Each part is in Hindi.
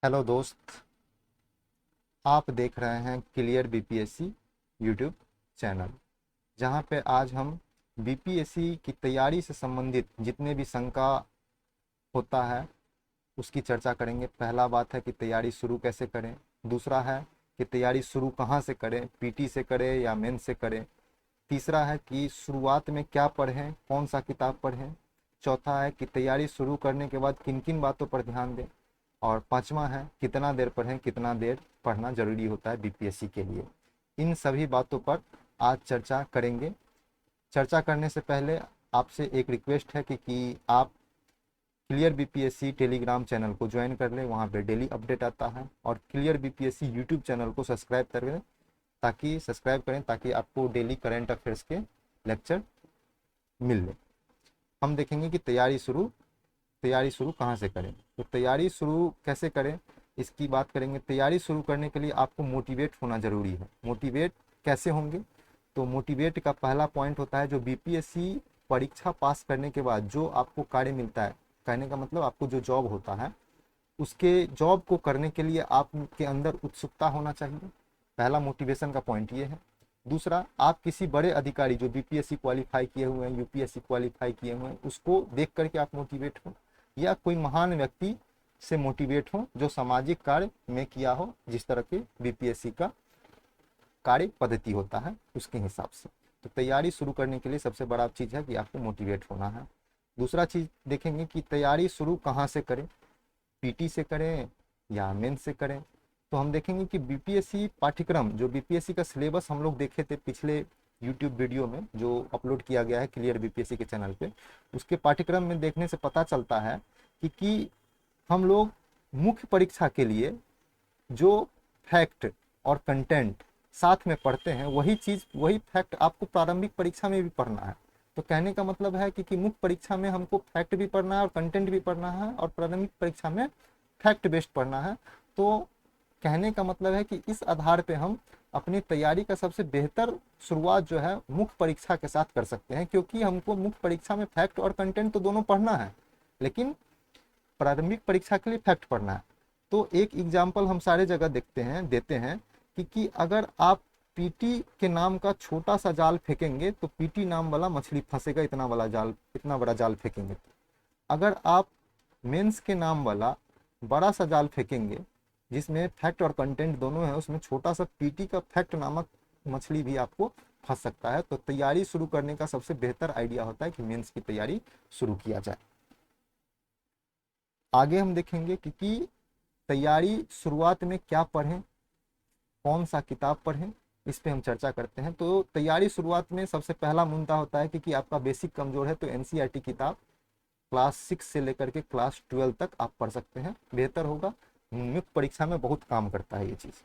हेलो दोस्त, आप देख रहे हैं क्लियर बीपीएससी यूट्यूब चैनल, जहां पे आज हम बीपीएससी की तैयारी से संबंधित जितने भी शंका होता है उसकी चर्चा करेंगे। पहला बात है कि तैयारी शुरू कैसे करें। दूसरा है कि तैयारी शुरू कहां से करें, पीटी से करें या मेंस से करें। तीसरा है कि शुरुआत में क्या पढ़ें, कौन सा किताब पढ़ें। चौथा है कि तैयारी शुरू करने के बाद किन किन बातों पर ध्यान दें। और पांचवा है कितना देर पढ़ें, कितना देर पढ़ना जरूरी होता है बीपीएससी के लिए। इन सभी बातों पर आज चर्चा करेंगे। चर्चा करने से पहले आपसे एक रिक्वेस्ट है कि आप क्लियर बीपीएससी टेलीग्राम चैनल को ज्वाइन कर लें, वहाँ पे डेली अपडेट आता है। और क्लियर बीपीएससी यूट्यूब चैनल को सब्सक्राइब करें ताकि आपको डेली करंट अफेयर्स के लेक्चर मिल ले। हम देखेंगे कि तैयारी शुरू कहाँ से करें। तो तैयारी शुरू कैसे करें इसकी बात करेंगे। तैयारी शुरू करने के लिए आपको मोटिवेट होना जरूरी है। मोटिवेट कैसे होंगे? तो मोटिवेट का पहला पॉइंट होता है जो बीपीएससी परीक्षा पास करने के बाद जो आपको कार्य मिलता है, कहने का मतलब आपको जो जॉब होता है उसके जॉब को करने के लिए आपके अंदर उत्सुकता होना चाहिए। पहला मोटिवेशन का पॉइंट ये है। दूसरा, आप किसी बड़े अधिकारी जो बीपीएससी क्वालिफाई किए हुए हैं, यूपीएससी क्वालिफाई किए हुए हैं, उसको देख करके आप मोटिवेट हो, या कोई महान व्यक्ति से मोटिवेट हो जो सामाजिक कार्य में किया हो, जिस तरह के बीपीएससी का कार्य पद्धति होता है उसके हिसाब से। तो तैयारी शुरू करने के लिए सबसे बड़ा चीज़ है कि आपको मोटिवेट होना है। दूसरा चीज़ देखेंगे कि तैयारी शुरू कहाँ से करें, पीटी से करें या मेंस से करें। तो हम देखेंगे कि बीपीएससी पाठ्यक्रम, जो बीपीएससी का सिलेबस हम लोग देखे थे पिछले यूट्यूब वीडियो में जो अपलोड किया गया है क्लियर बीपीएससी के चैनल पे, उसके पाठ्यक्रम में देखने से पता चलता है कि हम लोग मुख्य परीक्षा के लिए जो फैक्ट और कंटेंट साथ में पढ़ते हैं वही फैक्ट आपको प्रारंभिक परीक्षा में भी पढ़ना है। तो कहने का मतलब है कि मुख्य परीक्षा में हमको फैक्ट भी पढ़ना है और कंटेंट भी पढ़ना है, और प्रारंभिक परीक्षा में फैक्ट बेस्ड पढ़ना है। तो कहने का मतलब है कि इस आधार पे हम अपनी तैयारी का सबसे बेहतर शुरुआत जो है मुख्य परीक्षा के साथ कर सकते हैं, क्योंकि हमको मुख्य परीक्षा में फैक्ट और कंटेंट तो दोनों पढ़ना है, लेकिन प्रारंभिक परीक्षा के लिए फैक्ट पढ़ना है। तो एक एग्जाम्पल हम सारे जगह देते हैं कि अगर आप पीटी के नाम का छोटा सा जाल फेंकेंगे तो पीटी नाम वाला मछली फंसेगा, इतना बड़ा जाल फेंकेंगे। तो अगर आप मेंस के नाम वाला बड़ा सा जाल फेंकेंगे जिसमें फैक्ट और कंटेंट दोनों है, उसमें छोटा सा पीटी का फैक्ट नामक मछली भी आपको फंस सकता है। तो तैयारी शुरू करने का सबसे बेहतर आइडिया होता है कि मेंस की तैयारी शुरू किया जाए। आगे हम देखेंगे कि तैयारी शुरुआत में क्या पढ़ें, कौन सा किताब पढ़ें, इस पे हम चर्चा करते हैं। तो तैयारी शुरुआत में सबसे पहला मुद्दा होता है कि आपका बेसिक कमजोर है तो एनसीईआरटी किताब क्लास 6 से लेकर के क्लास 12 तक आप पढ़ सकते हैं, बेहतर होगा। मुख्य परीक्षा में बहुत काम करता है ये चीज़।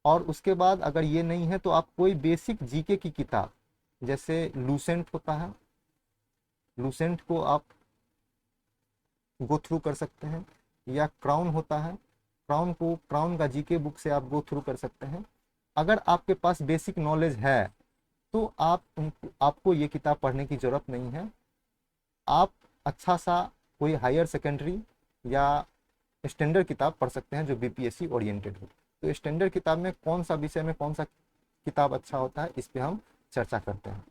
और उसके बाद अगर ये नहीं है तो आप कोई बेसिक जीके की किताब, जैसे लूसेंट होता है, लूसेंट को आप गो थ्रू कर सकते हैं, या क्राउन होता है, क्राउन का जीके बुक से आप गो थ्रू कर सकते हैं। अगर आपके पास बेसिक नॉलेज है तो आपको ये किताब पढ़ने की जरूरत नहीं है। आप अच्छा सा कोई हायर सेकेंडरी या स्टैंडर्ड किताब पढ़ सकते हैं जो बीपीएससी ओरिएंटेड हो। तो स्टैंडर्ड किताब में कौन सा विषय में कौन सा किताब अच्छा होता है, इस पे हम चर्चा करते हैं।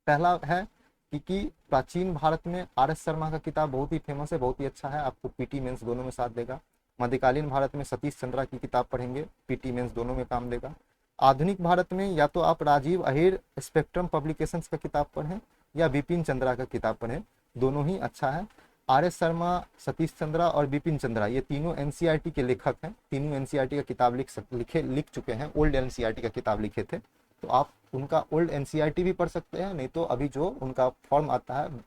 पहला है कि प्राचीन भारत में आर.एस. शर्मा का किताब बहुत ही फेमस है, बहुत ही अच्छा है, आपको पीटी मेंस दोनों में साथ देगा। मध्यकालीन भारत में सतीश चंद्रा की किताब पढ़ेंगे, पीटी मेंस दोनों में काम देगा। आधुनिक भारत में या तो आप राजीव अहिर स्पेक्ट्रम पब्लिकेशंस का किताब पढ़ें या बिपिन चंद्रा का किताब पढ़ें, दोनों ही अच्छा है। आर.एस. शर्मा, सतीश चंद्रा और बिपिन चंद्रा ये तीनों एनसीईआरटी के लेखक हैं, तीनों एनसीईआरटी का किताब लिख चुके हैं, ओल्ड एनसीईआरटी का किताब लिखे थे। तो आप उनका ओल्ड एनसीईआरटी भी पढ़ सकते हैं, नहीं तो अभी जो उनका फॉर्म आता है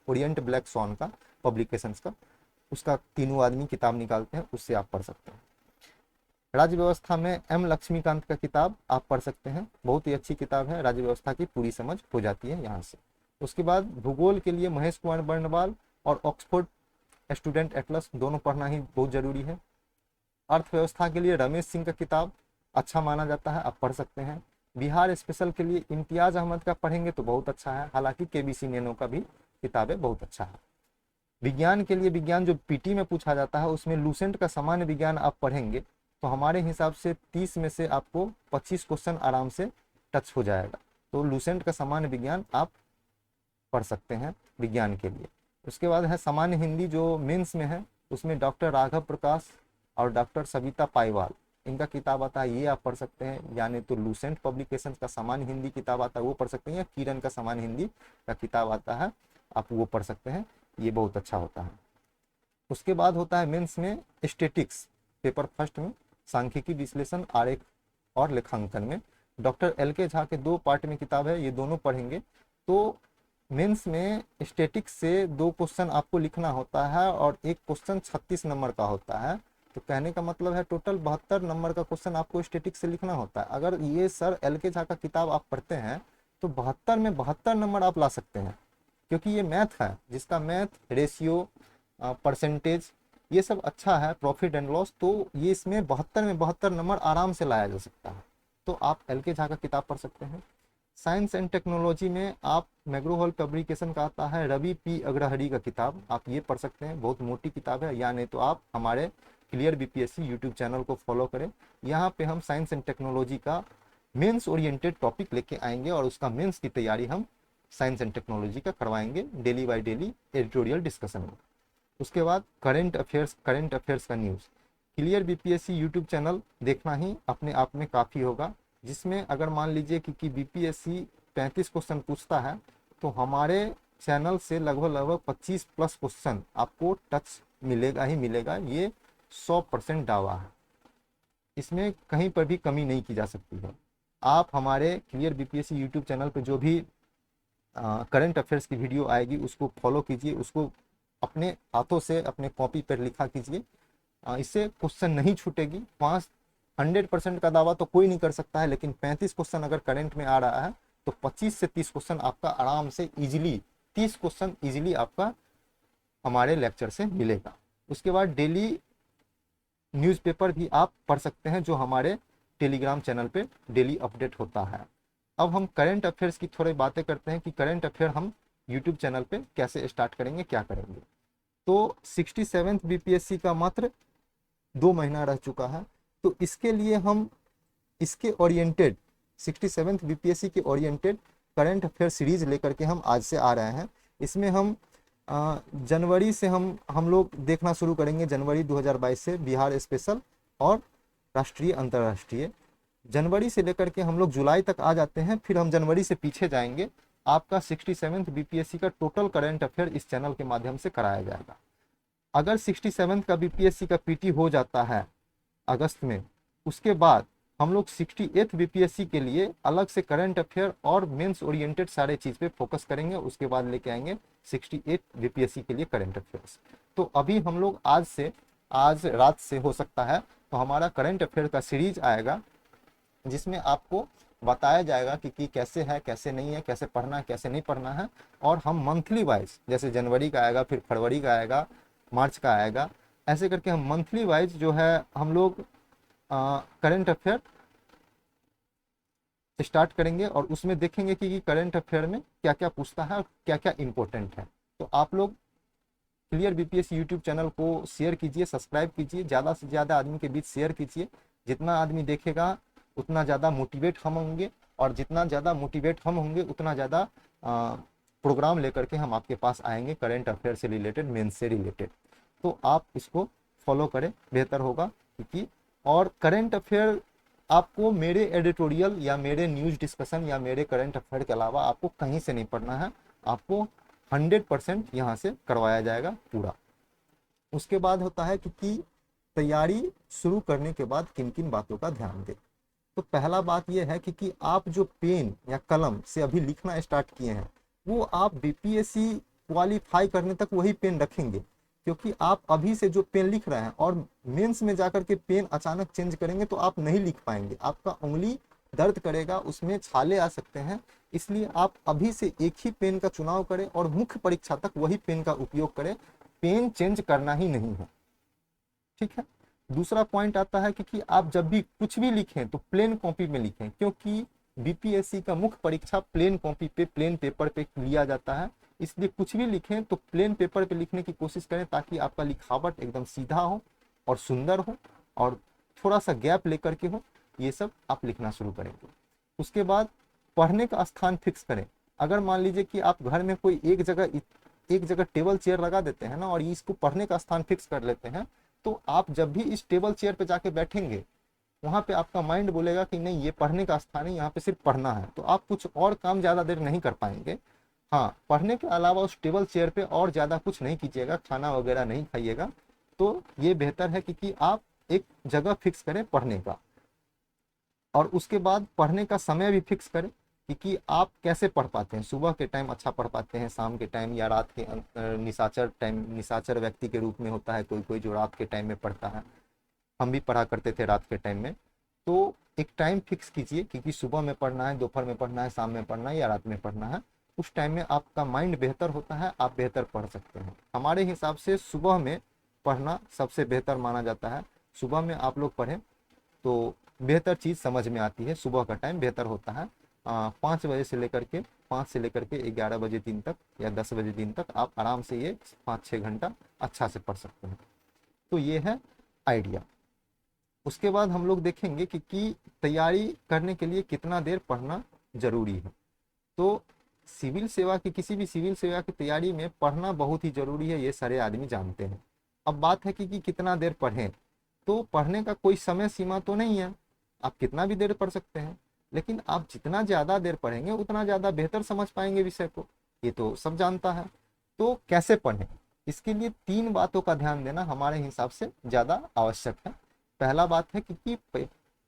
ओरिएंट ब्लैक सॉन का पब्लिकेशंस का, उसका तीनों आदमी किताब निकालते हैं, उससे आप पढ़ सकते हैं। राज्य व्यवस्था में एम लक्ष्मीकांत का किताब आप पढ़ सकते हैं, बहुत ही अच्छी किताब है, राज्य व्यवस्था की पूरी समझ हो जाती है यहाँ से। उसके बाद भूगोल के लिए महेश कुमार बर्णवाल और ऑक्सफोर्ड स्टूडेंट एटलस दोनों पढ़ना ही बहुत जरूरी है। अर्थव्यवस्था के लिए रमेश सिंह का किताब अच्छा माना जाता है, आप पढ़ सकते हैं। बिहार स्पेशल के लिए इम्तियाज अहमद का पढ़ेंगे तो बहुत अच्छा है, हालांकि केबीसी नैनो का भी किताब है, बहुत अच्छा है। विज्ञान के लिए, विज्ञान जो पीटी में पूछा जाता है उसमें लूसेंट का सामान्य विज्ञान आप पढ़ेंगे तो हमारे हिसाब से 30 में से आपको 25 क्वेश्चन आराम से टच हो जाएगा। तो लूसेंट का सामान्य विज्ञान आप पढ़ सकते हैं विज्ञान के लिए। उसके बाद है सामान्य हिंदी जो मेंस में है, उसमें डॉक्टर राघव प्रकाश और डॉक्टर सविता पाईवाल, इनका किताब आता है, ये आप पढ़ सकते हैं। यानी तो लूसेंट पब्लिकेशंस का सामान्य हिंदी किताब आता है वो पढ़ सकते हैं, या किरण का सामान्य हिंदी का किताब आता है आप वो पढ़ सकते हैं, ये बहुत अच्छा होता है। उसके बाद होता है मेंस में स्टेटिक्स, पेपर फर्स्ट में सांख्यिकी विश्लेषण आरेख और लेखांकन में डॉक्टर एल.के. झा के 2 पार्ट में किताब है, ये दोनों पढ़ेंगे। तो मेंस में स्टैटिक्स से 2 क्वेश्चन आपको लिखना होता है और एक क्वेश्चन 36 नंबर का होता है। तो कहने का मतलब है टोटल 72 नंबर का क्वेश्चन आपको स्टैटिक्स से लिखना होता है। अगर ये सर एल.के. झा का किताब आप पढ़ते हैं तो 72 में 72 नंबर आप ला सकते हैं, क्योंकि ये मैथ है जिसका मैथ, रेशियो, परसेंटेज ये सब अच्छा है, प्रॉफिट एंड लॉस, तो ये इसमें 72 में 72 नंबर आराम से लाया जा सकता है। तो आप एल.के. झा का किताब पढ़ सकते हैं। साइंस एंड टेक्नोलॉजी में आप मैग्रो हॉल पब्लिकेशन का आता है रवि पी अग्रहरी का किताब, आप ये पढ़ सकते हैं, बहुत मोटी किताब है। या नहीं तो आप हमारे क्लियर बीपीएससी यूट्यूब चैनल को फॉलो करें, यहाँ पे हम साइंस एंड टेक्नोलॉजी का मेंस ओरिएंटेड टॉपिक लेके आएंगे और उसका मेंस की तैयारी हम साइंस एंड टेक्नोलॉजी का करवाएंगे daily by daily editorial discussion में। उसके बाद करंट अफेयर्स का news, clear BPSC YouTube channel देखना ही अपने आप में काफ़ी होगा, जिसमें अगर मान लीजिए कि बीपीएससी 35 क्वेश्चन पूछता है तो हमारे चैनल से लगभग 25 प्लस क्वेश्चन आपको टच मिलेगा ही मिलेगा, ये 100% दावा है, इसमें कहीं पर भी कमी नहीं की जा सकती है। आप हमारे क्लियर बीपीएससी यूट्यूब चैनल पर जो भी करंट अफेयर्स की वीडियो आएगी उसको फॉलो कीजिए, उसको अपने हाथों से अपने कॉपी पर लिखा कीजिए, इससे क्वेश्चन नहीं छूटेगी। 100% का दावा तो कोई नहीं कर सकता है, लेकिन 35 क्वेश्चन अगर करंट में आ रहा है तो 25 से 30 क्वेश्चन आपका आराम से इजीली 30 क्वेश्चन इजीली आपका हमारे लेक्चर से मिलेगा। उसके बाद डेली न्यूज़पेपर भी आप पढ़ सकते हैं जो हमारे टेलीग्राम चैनल पे डेली अपडेट होता है। अब हम करंट अफेयर्स की थोड़ी बातें करते हैं कि करंट अफेयर हम यूट्यूब चैनल पे कैसे स्टार्ट करेंगे, क्या करेंगे। तो 67th बीपीएससी का मात्र 2 महीना रह चुका है, तो इसके लिए हम इसके ओरिएंटेड 67th बीपीएससी के ओरिएंटेड करंट अफेयर सीरीज लेकर के हम आज से आ रहे हैं। इसमें हम जनवरी से हम लोग देखना शुरू करेंगे, जनवरी 2022 से बिहार स्पेशल और राष्ट्रीय अंतर्राष्ट्रीय। जनवरी से लेकर के हम लोग जुलाई तक आ जाते हैं, फिर हम जनवरी से पीछे जाएंगे। आपका 67th बीपीएससी का टोटल करंट अफेयर इस चैनल के माध्यम से कराया जाएगा। अगर 67th का बीपीएससी का पीटी हो जाता है अगस्त में, उसके बाद हम लोग 68th बीपीएससी के लिए अलग से करंट अफेयर और मेंस ओरिएंटेड सारे चीज़ पे फोकस करेंगे। उसके बाद लेके आएंगे 68th बीपीएससी के लिए करंट अफेयर्स। तो अभी हम लोग आज रात से हो सकता है तो हमारा करंट अफेयर का सीरीज आएगा, जिसमें आपको बताया जाएगा कि कैसे है, कैसे नहीं है, कैसे पढ़ना है, कैसे नहीं पढ़ना है। और हम मंथली वाइज, जैसे जनवरी का आएगा, फिर फरवरी का आएगा, मार्च का आएगा, ऐसे करके हम मंथली वाइज जो है हम लोग करंट अफेयर स्टार्ट करेंगे और उसमें देखेंगे कि करंट अफेयर में क्या क्या पूछता है और क्या क्या इंपॉर्टेंट है। तो आप लोग क्लियर बीपीएससी यूट्यूब चैनल को शेयर कीजिए, सब्सक्राइब कीजिए, ज़्यादा से ज़्यादा आदमी के बीच शेयर कीजिए। जितना आदमी देखेगा उतना ज़्यादा मोटिवेट हम होंगे, और जितना ज़्यादा मोटिवेट हम होंगे उतना ज़्यादा प्रोग्राम लेकर के हम आपके पास आएंगे करंट अफेयर से रिलेटेड, मेंस से रिलेटेड। तो आप इसको फॉलो करें, बेहतर होगा। क्योंकि और करंट अफेयर आपको मेरे एडिटोरियल या मेरे न्यूज़ डिस्कशन या मेरे करंट अफेयर के अलावा आपको कहीं से नहीं पढ़ना है, आपको 100% यहाँ से करवाया जाएगा पूरा। उसके बाद होता है कि तैयारी शुरू करने के बाद किन किन बातों का ध्यान दें। तो पहला बात यह है कि आप जो पेन या कलम से अभी लिखना स्टार्ट किए हैं वो आप बीपीएससी क्वालिफाई करने तक वही पेन रखेंगे, क्योंकि आप अभी से जो पेन लिख रहे हैं और मेंस में जाकर के पेन अचानक चेंज करेंगे तो आप नहीं लिख पाएंगे, आपका उंगली दर्द करेगा, उसमें छाले आ सकते हैं। इसलिए आप अभी से एक ही पेन का चुनाव करें और मुख्य परीक्षा तक वही पेन का उपयोग करें, पेन चेंज करना ही नहीं है, ठीक है। दूसरा पॉइंट आता है कि आप जब भी कुछ भी लिखें तो प्लेन कॉपी में लिखें, क्योंकि बीपीएससी का मुख्य परीक्षा प्लेन कॉपी पे, प्लेन पेपर पे लिया जाता है। इसलिए कुछ भी लिखें तो प्लेन पेपर पे लिखने की कोशिश करें, ताकि आपका लिखावट एकदम सीधा हो और सुंदर हो और थोड़ा सा गैप लेकर के हो। ये सब आप लिखना शुरू करेंगे। उसके बाद पढ़ने का स्थान फिक्स करें। अगर मान लीजिए कि आप घर में कोई एक जगह टेबल चेयर लगा देते हैं ना, और इसको पढ़ने का स्थान फिक्स कर लेते हैं, तो आप जब भी इस टेबल चेयर पे जाके बैठेंगे, वहां पे आपका माइंड बोलेगा कि नहीं, ये पढ़ने का स्थान है, यहाँ पे सिर्फ पढ़ना है। तो आप कुछ और काम ज़्यादा देर नहीं कर पाएंगे। हाँ, पढ़ने के अलावा उस टेबल चेयर पे और ज़्यादा कुछ नहीं कीजिएगा, खाना वगैरह नहीं खाइएगा। तो ये बेहतर है कि आप एक जगह फिक्स करें पढ़ने का। और उसके बाद पढ़ने का समय भी फिक्स करें कि आप कैसे पढ़ पाते हैं। सुबह के टाइम अच्छा पढ़ पाते हैं, शाम के टाइम, या रात के निशाचर टाइम। निशाचर व्यक्ति के रूप में होता है कोई कोई जो रात के टाइम में पढ़ता है। हम भी पढ़ा करते थे रात के टाइम में। तो एक टाइम फिक्स कीजिए कि सुबह में पढ़ना है, दोपहर में पढ़ना है, शाम में पढ़ना है या रात में पढ़ना है। उस टाइम में आपका माइंड बेहतर होता है, आप बेहतर पढ़ सकते हैं। हमारे हिसाब से सुबह में पढ़ना सबसे बेहतर माना जाता है। सुबह में आप लोग पढ़ें तो बेहतर चीज़ समझ में आती है। सुबह का टाइम बेहतर होता है। 5 बजे से लेकर के 11 बजे दिन तक या 10 बजे दिन तक आप आराम से ये 5-6 घंटा अच्छा से पढ़ सकते हैं। तो ये है आइडिया। उसके बाद हम लोग देखेंगे कि तैयारी करने के लिए कितना देर पढ़ना जरूरी है। तो सिविल सेवा की, किसी भी सिविल सेवा की तैयारी में पढ़ना बहुत ही जरूरी है, ये सारे आदमी जानते हैं। अब बात है कि कितना देर पढ़ें। तो पढ़ने का कोई समय सीमा तो नहीं है, आप कितना भी देर पढ़ सकते हैं। लेकिन आप जितना ज़्यादा देर पढ़ेंगे उतना ज़्यादा बेहतर समझ पाएंगे विषय को, ये तो सब जानता है। तो कैसे पढ़ें, इसके लिए 3 बातों का ध्यान देना हमारे हिसाब से ज़्यादा आवश्यक है। पहला बात है कि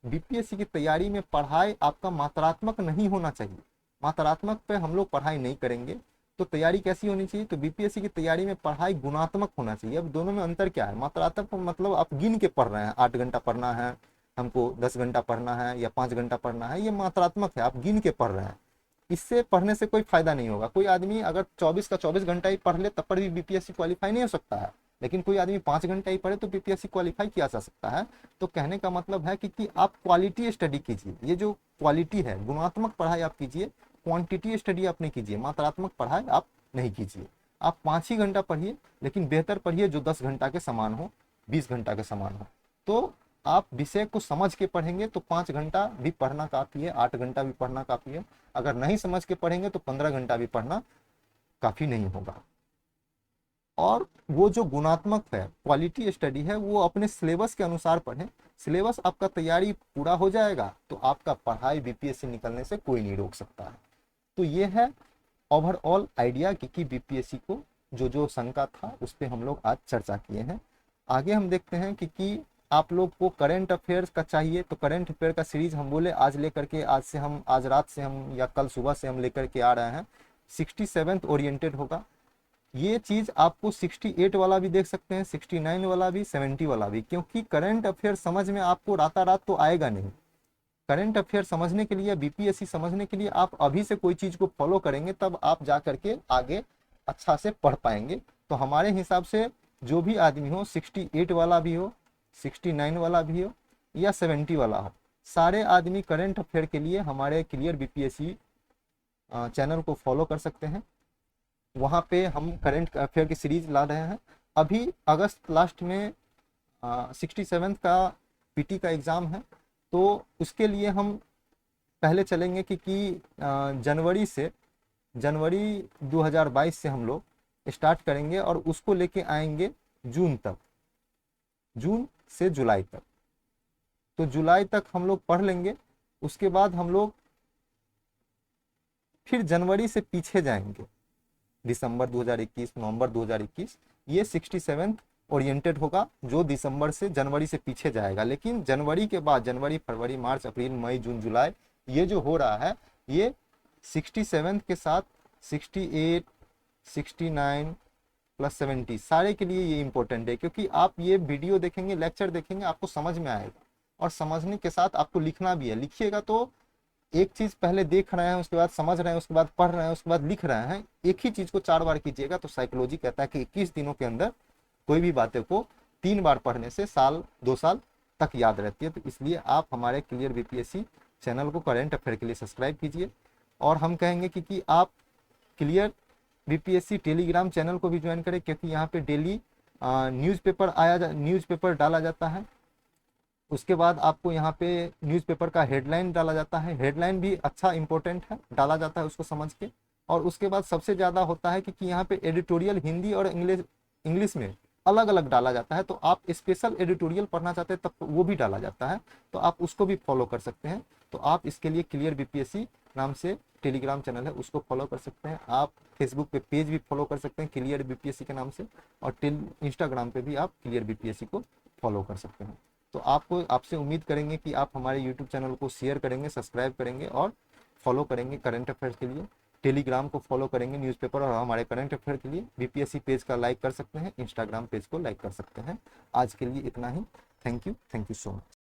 बीपीएससी की तैयारी में पढ़ाई आपका मात्रात्मक नहीं होना चाहिए। मात्रात्मक पे हम लोग पढ़ाई नहीं करेंगे तो तैयारी कैसी होनी चाहिए। तो बीपीएससी की तैयारी में पढ़ाई गुणात्मक होना चाहिए। अब दोनों में अंतर क्या है। मात्रात्मक मतलब आप गिन के पढ़ रहे हैं, 8 घंटा पढ़ना है हमको, 10 घंटा पढ़ना है या 5 घंटा पढ़ना है, ये मात्रात्मक है, आप गिन के पढ़ रहे हैं। इससे पढ़ने से कोई फायदा नहीं होगा। कोई आदमी अगर 24 का 24 घंटा ही पढ़ ले तब पर भी बीपीएससी क्वालिफाई नहीं हो सकता है, लेकिन कोई आदमी 5 घंटा ही पढ़े तो बीपीएससी क्वालिफाई किया जा सकता है। तो कहने का मतलब है कि आप क्वालिटी स्टडी कीजिए। ये जो क्वालिटी है, गुणात्मक पढ़ाई आप कीजिए, क्वांटिटी स्टडी आप नहीं कीजिए, मात्रात्मक पढ़ाई आप नहीं कीजिए। आप 5 ही घंटा पढ़िए, लेकिन बेहतर पढ़िए जो 10 घंटा के समान हो, 20 घंटा के समान हो। तो आप विषय को समझ के पढ़ेंगे तो 5 घंटा भी पढ़ना काफ़ी है, 8 घंटा भी पढ़ना काफ़ी है। अगर नहीं समझ के पढ़ेंगे तो 15 घंटा भी पढ़ना काफ़ी नहीं होगा। और वो जो गुणात्मक है, क्वालिटी स्टडी है, वो अपने सिलेबस के अनुसार पढ़ें। सिलेबस आपका तैयारी पूरा हो जाएगा तो आपका पढ़ाई बीपीएससी निकलने से कोई नहीं रोक सकता है। तो ये है ओवरऑल आइडिया कि बीपीएससी को जो जो शंका था उस पर हम लोग आज चर्चा किए हैं। आगे हम देखते हैं कि आप लोग को करंट अफेयर्स का चाहिए तो करंट अफेयर का सीरीज हम बोले आज लेकर के, आज रात से हम या कल सुबह से हम लेकर के आ रहे हैं। 67th ओरिएंटेड होगा। ये चीज आपको 68 वाला भी देख सकते हैं, 69 वाला भी, 70 वाला भी, क्योंकि करंट अफेयर समझ में आपको रात तो आएगा नहीं। करंट अफेयर समझने के लिए, बीपीएससी समझने के लिए आप अभी से कोई चीज को फॉलो करेंगे तब आप जा करके आगे अच्छा से पढ़ पाएंगे। तो हमारे हिसाब से जो भी आदमी हो, 68 वाला भी हो, 69 वाला भी हो या 70 वाला हो, सारे आदमी करंट अफेयर के लिए हमारे क्लियर बीपीएससी चैनल को फॉलो कर सकते हैं। वहाँ पे हम करंट अफेयर की सीरीज ला रहे हैं। अभी अगस्त लास्ट में 67 का पीटी का एग्ज़ाम है, तो उसके लिए हम पहले चलेंगे कि जनवरी 2022 से हम लोग स्टार्ट करेंगे और उसको लेके आएंगे जून तक, जून से जुलाई तक। तो जुलाई तक हम लोग पढ़ लेंगे। उसके बाद हम लोग फिर जनवरी से पीछे जाएंगे, दिसंबर 2021, नवंबर 2021, ये 67 ओरिएंटेड होगा जो दिसंबर से जनवरी से पीछे जाएगा। लेकिन जनवरी के बाद जनवरी, फरवरी, मार्च, अप्रैल, मई, जून, जुलाई, ये जो हो रहा है ये 67 के साथ 68, 69 प्लस 70 सारे के लिए ये इंपॉर्टेंट है, क्योंकि आप ये वीडियो देखेंगे, लेक्चर देखेंगे, आपको समझ में आएगा और समझने के साथ आपको लिखना भी है। लिखिएगा तो एक चीज पहले देख रहे हैं, उसके बाद समझ रहे हैं, उसके बाद पढ़ रहे हैं, उसके बाद लिख रहे हैं, एक ही चीज को 4 बार कीजिएगा तो साइकोलॉजी कहता है कि 21 दिनों के अंदर कोई भी बातें को 3 बार पढ़ने से साल 2 साल तक याद रहती है। तो इसलिए आप हमारे क्लियर बीपीएससी चैनल को करंट अफेयर के लिए सब्सक्राइब कीजिए। और हम कहेंगे कि आप क्लियर बीपीएससी टेलीग्राम चैनल को भी ज्वाइन करें, क्योंकि यहाँ पे डेली न्यूज़पेपर डाला जाता है। उसके बाद आपको यहाँ पे न्यूज़पेपर का हेडलाइन डाला जाता है, हेडलाइन भी अच्छा इंपॉर्टेंट है, डाला जाता है उसको समझ के। और उसके बाद सबसे ज़्यादा होता है कि यहाँ पे एडिटोरियल हिंदी और इंग्लिश में अलग अलग डाला जाता है। तो आप स्पेशल एडिटोरियल पढ़ना चाहते हैं तब तो वो भी डाला जाता है, तो आप उसको भी फॉलो कर सकते हैं। तो आप इसके लिए क्लियर बीपीएससी नाम से टेलीग्राम चैनल है, उसको फॉलो कर सकते हैं। आप फेसबुक पे पेज भी फॉलो कर सकते हैं क्लियर बीपीएससी के नाम से, और इंस्टाग्राम पे भी आप क्लियर बीपीएससी को फॉलो कर सकते हैं। तो आपसे उम्मीद करेंगे कि आप हमारे यूट्यूब चैनल को शेयर करेंगे, सब्सक्राइब करेंगे और फॉलो करेंगे करंट अफेयर्स के लिए। टेलीग्राम को फॉलो करेंगे न्यूज़पेपर और हमारे करंट अफेयर के लिए। बीपीएससी पेज का लाइक कर सकते हैं, इंस्टाग्राम पेज को लाइक कर सकते हैं। आज के लिए इतना ही। Thank you so much.